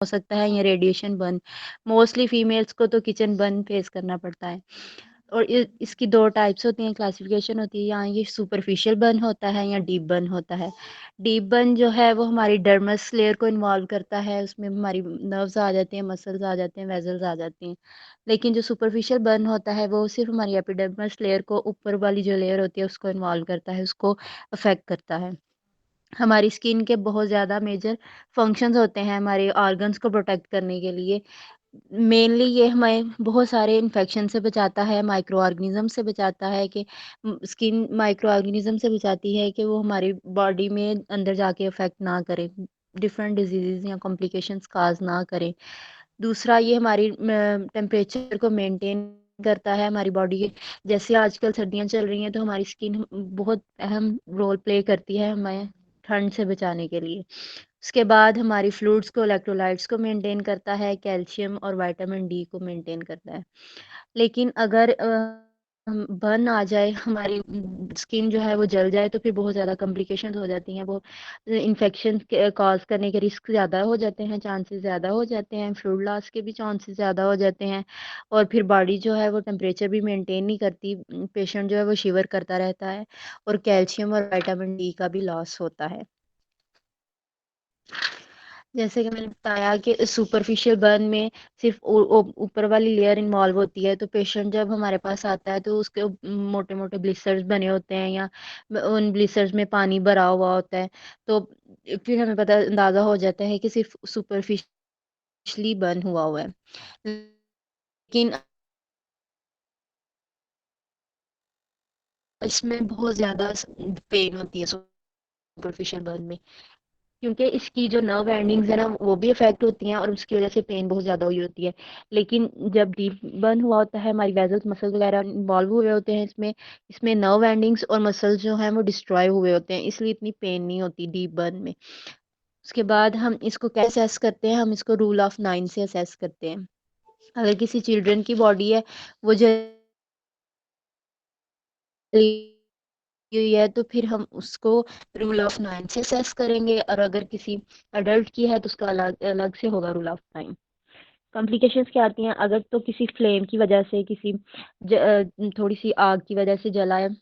हो सकता है या रेडिएशन बर्न। मोस्टली फीमेल्स को तो किचन बर्न फेस करना पड़ता है। और इसकी 2 टाइप्स होती हैं, क्लासिफिकेशन होती है, या ये सुपरफिशियल बर्न होता है या डीप बर्न होता है। डीप बर्न जो है वो हमारी डर्मस लेयर को इन्वॉल्व करता है, उसमें हमारी नर्व्स आ जाते हैं, मसल्स आ जाते हैं, वेसल्स आ जाती हैं। लेकिन जो सुपरफिशियल बर्न होता है वो सिर्फ हमारी एपिडर्मस लेयर को, ऊपर वाली जो लेयर होती है उसको इन्वॉल्व करता है, उसको अफेक्ट करता है। हमारी स्किन के बहुत ज़्यादा मेजर फंक्शंस होते हैं हमारे ऑर्गन्स को प्रोटेक्ट करने के लिए। मेनली ये हमें बहुत सारे इन्फेक्शन से बचाता है, माइक्रो ऑर्गेनिज़्म से बचाता है कि स्किन माइक्रो ऑर्गेनिज़्म से बचाती है कि वो हमारी बॉडी में अंदर जाके अफ़ेक्ट ना करे, डिफरेंट डिज़ीज़ेज़ या कॉम्प्लिकेशंस काज़ ना करे। दूसरा ये हमारी टेम्परेचर को मेंटेन करता है हमारी बॉडी के। जैसे आजकल सर्दियाँ चल रही हैं तो हमारी स्किन बहुत अहम रोल प्ले करती है हमें ठंड से बचाने के लिए। उसके बाद हमारी फ्लूइड्स को, इलेक्ट्रोलाइट्स को मेंटेन करता है, कैल्शियम और विटामिन डी को मेंटेन करता है। लेकिन अगर बर्न आ जाए, हमारी स्किन जो है वो जल जाए तो फिर बहुत ज़्यादा कॉम्प्लिकेशंस हो जाती हैं। वो इन्फेक्शन कॉज़ करने के रिस्क ज़्यादा हो जाते हैं, चांसेस ज़्यादा हो जाते हैं, फ्लूइड लॉस के भी चांसेस ज़्यादा हो जाते हैं। और फिर बॉडी जो है वो टेम्परेचर भी मेंटेन नहीं करती, पेशेंट जो है वो शिवर करता रहता है और कैल्शियम और विटामिन डी का भी लॉस होता है। जैसे कि मैंने बताया कि सुपरफिशियल बर्न में सिर्फ ऊपर वाली लेयर इन्वॉल्व होती है, तो पेशेंट जब हमारे पास आता है तो उसके मोटे मोटे ब्लिस्टर्स बने होते हैं या उन ब्लिस्टर्स में पानी भरा हुआ होता है। तो फिर हमें पता अंदाजा हो जाता है कि सिर्फ सुपरफिशली बर्न हुआ है। लेकिन इसमें बहुत ज्यादा पेन होती है सुपरफिशियल बर्न में, क्योंकि इसकी जो नर्व एंडिंग्स है ना वो भी इफेक्ट होती हैं और उसकी वजह से पेन बहुत ज़्यादा हुई होती है। लेकिन जब डीप बर्न हुआ होता है, हमारी वेसल्स मसल वगैरह इन्वॉल्व हुए होते हैं इसमें, इसमें नर्व एंडिंग्स और मसल्स जो हैं वो डिस्ट्रॉय हुए होते हैं, इसलिए इतनी पेन नहीं होती डीप बर्न में। उसके बाद हम इसको कैसे असेस करते हैं, हम इसको रूल ऑफ 9 से असेस करते हैं। अगर किसी चिल्ड्रन की बॉडी है, वो हुई है, तो फिर हम उसको रूल ऑफ 9 से असेस करेंगे, और अगर किसी अडल्ट की है तो उसका अलग अलग से होगा रूल ऑफ 9। कॉम्प्लिकेशंस क्या आती हैं, अगर तो किसी फ्लेम की वजह से, किसी थोड़ी सी आग की वजह से जला है,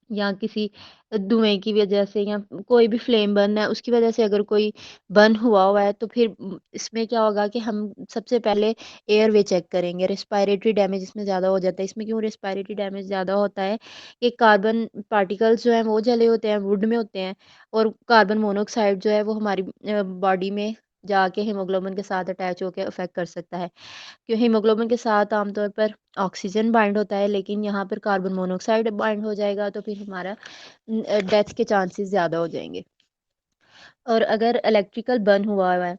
या किसी धुएं की वजह से, या कोई भी फ्लेम बर्न है उसकी वजह से अगर कोई बर्न हुआ है, तो फिर इसमें क्या होगा कि हम सबसे पहले एयरवे चेक करेंगे। रेस्पिरेटरी डैमेज इसमें ज़्यादा हो जाता है। इसमें क्यों रेस्पिरेटरी डैमेज ज़्यादा होता है कि कार्बन पार्टिकल्स जो हैं वो जले होते हैं, वुड में होते हैं, और कार्बन मोनोऑक्साइड जो है वो हमारी बॉडी में जाके हीमोग्लोबिन के साथ अटैच होकर अफेक्ट कर सकता है। क्यों, हीमोग्लोबिन के साथ आमतौर पर ऑक्सीजन बाइंड होता है, लेकिन यहाँ पर कार्बन मोनोऑक्साइड बाइंड हो जाएगा, तो फिर हमारा डेथ के चांसेस ज़्यादा हो जाएंगे। और अगर इलेक्ट्रिकल बर्न हुआ है,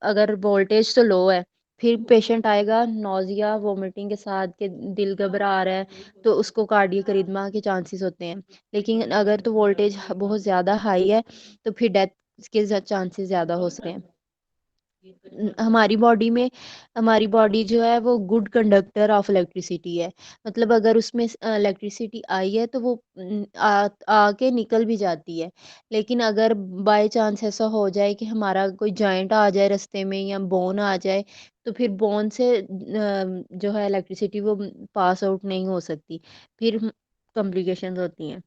अगर वोल्टेज तो लो है, फिर पेशेंट आएगा नौजिया वोमिटिंग के साथ के दिल घबरा रहा है, तो उसको कार्डियक अरिथमिया के चांसेस होते हैं। लेकिन अगर तो वोल्टेज बहुत ज़्यादा हाई है, तो फिर डेथ के चांसेस ज़्यादा हो सकते हैं। हमारी बॉडी जो है वो गुड कंडक्टर ऑफ इलेक्ट्रिसिटी है। मतलब अगर उसमें इलेक्ट्रिसिटी आई है तो वो आके निकल भी जाती है। लेकिन अगर बाय चांस ऐसा हो जाए कि हमारा कोई जॉइंट आ जाए रास्ते में, या बोन आ जाए, तो फिर बोन से जो है इलेक्ट्रिसिटी वो पास आउट नहीं हो सकती, फिर कॉम्प्लिकेशंस होती हैं।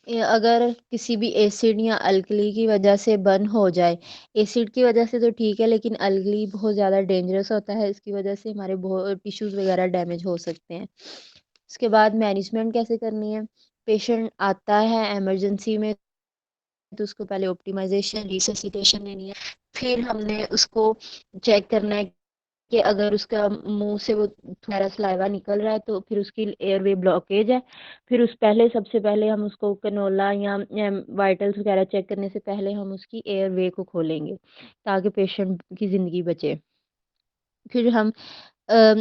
अगर किसी भी एसिड या अल्कली की वजह से बर्न हो जाए, एसिड की वजह से तो ठीक है, लेकिन अल्कली बहुत ज़्यादा डेंजरस होता है, इसकी वजह से हमारे बहुत टिश्यूज़ वगैरह डैमेज हो सकते हैं। उसके बाद मैनेजमेंट कैसे करनी है, पेशेंट आता है इमरजेंसी में, तो उसको पहले ऑप्टिमाइजेशन रिससिटेशन लेनी है। फिर हमने उसको चेक करना है कि अगर उसका मुंह से वो थोड़ा सलाइवा निकल रहा है तो फिर उसकी एयरवे ब्लॉकेज है। फिर उस पहले सबसे पहले हम उसको कनोला या वाइटल्स वगैरह चेक करने से पहले हम उसकी एयरवे को खोलेंगे, ताकि पेशेंट की ज़िंदगी बचे। फिर हम अ,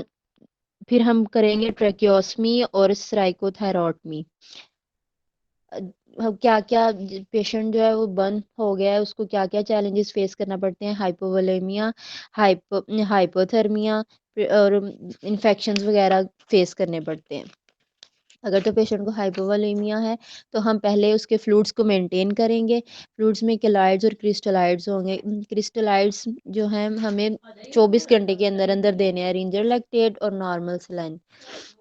फिर हम करेंगे ट्रेकियोस्मी और सराइकोथायरॉटमी। क्या क्या पेशेंट जो है वो बर्न हो गया है, उसको क्या क्या चैलेंजेस फेस करना पड़ते हैं, हाइपोवोलेमिया, हाइपोथर्मिया और इन्फेक्शंस वगैरह फेस करने पड़ते हैं। अगर तो पेशेंट को हाइपोवोलेमिया है तो हम पहले उसके फ्लूइड्स को मेंटेन करेंगे। फ्लूइड्स में केलॉइड्स और क्रिस्टलाइड्स होंगे। क्रिस्टलाइड्स जो हैं हमें 24 घंटे के अंदर अंदर देने हैं, रिंजर लैक्टेट और नॉर्मल सलाइन।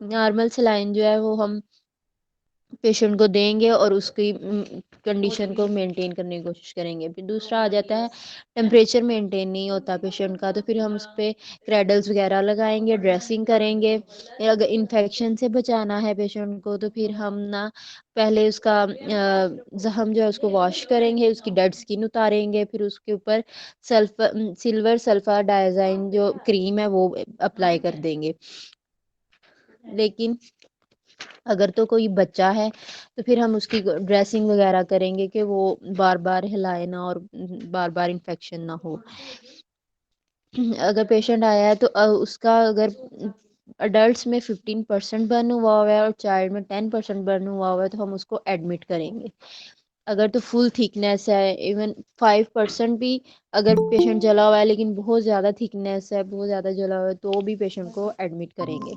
नॉर्मल सलाइन जो है वो हम पेशेंट को देंगे और उसकी कंडीशन को मेंटेन करने की कोशिश करेंगे। फिर दूसरा आ जाता है टेम्परेचर मेंटेन नहीं होता पेशेंट का, तो फिर हम उस पर क्रैडल्स वगैरह लगाएंगे, ड्रेसिंग करेंगे। अगर इन्फेक्शन से बचाना है पेशेंट को तो फिर हम ना पहले उसका जख्म जो है उसको वॉश करेंगे, उसकी डेड स्किन उतारेंगे, फिर उसके ऊपर सिल्वर सल्फा डायजाइन जो क्रीम है वो अप्लाई कर देंगे। लेकिन अगर तो कोई बच्चा है तो फिर हम उसकी ड्रेसिंग वगैरह करेंगे कि वो बार बार हिलाए ना और बार बार इन्फेक्शन ना हो। अगर पेशेंट आया है तो उसका अगर अडल्ट में 15% बर्न हुआ हुआ है और चाइल्ड में 10% बर्न हुआ हुआ है तो हम उसको एडमिट करेंगे। अगर तो फुल थिकनेस है, इवन 5% भी अगर पेशेंट जला हुआ है लेकिन बहुत ज़्यादा थिकनेस है, बहुत ज़्यादा जला हुआ है, तो भी पेशेंट को एडमिट करेंगे।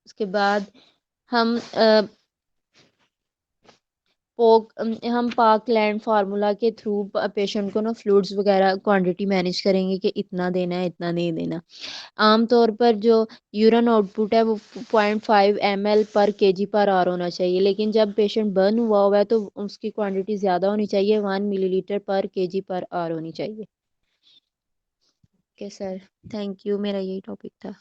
उसके बाद हम हम पाक लैंड फार्मूला के थ्रू पेशेंट को ना फ्लूइड्स वगैरह क्वांटिटी मैनेज करेंगे कि इतना देना है इतना नहीं देना। आमतौर पर जो यूरिन आउटपुट है वो 0.5 ml पर केजी पर आर होना चाहिए, लेकिन जब पेशेंट बर्न हुआ हुआ है तो उसकी क्वांटिटी ज़्यादा होनी चाहिए, 1 मिलीलीटर पर केजी पर आर होनी चाहिए। ओके सर, थैंक यू, मेरा यही टॉपिक था।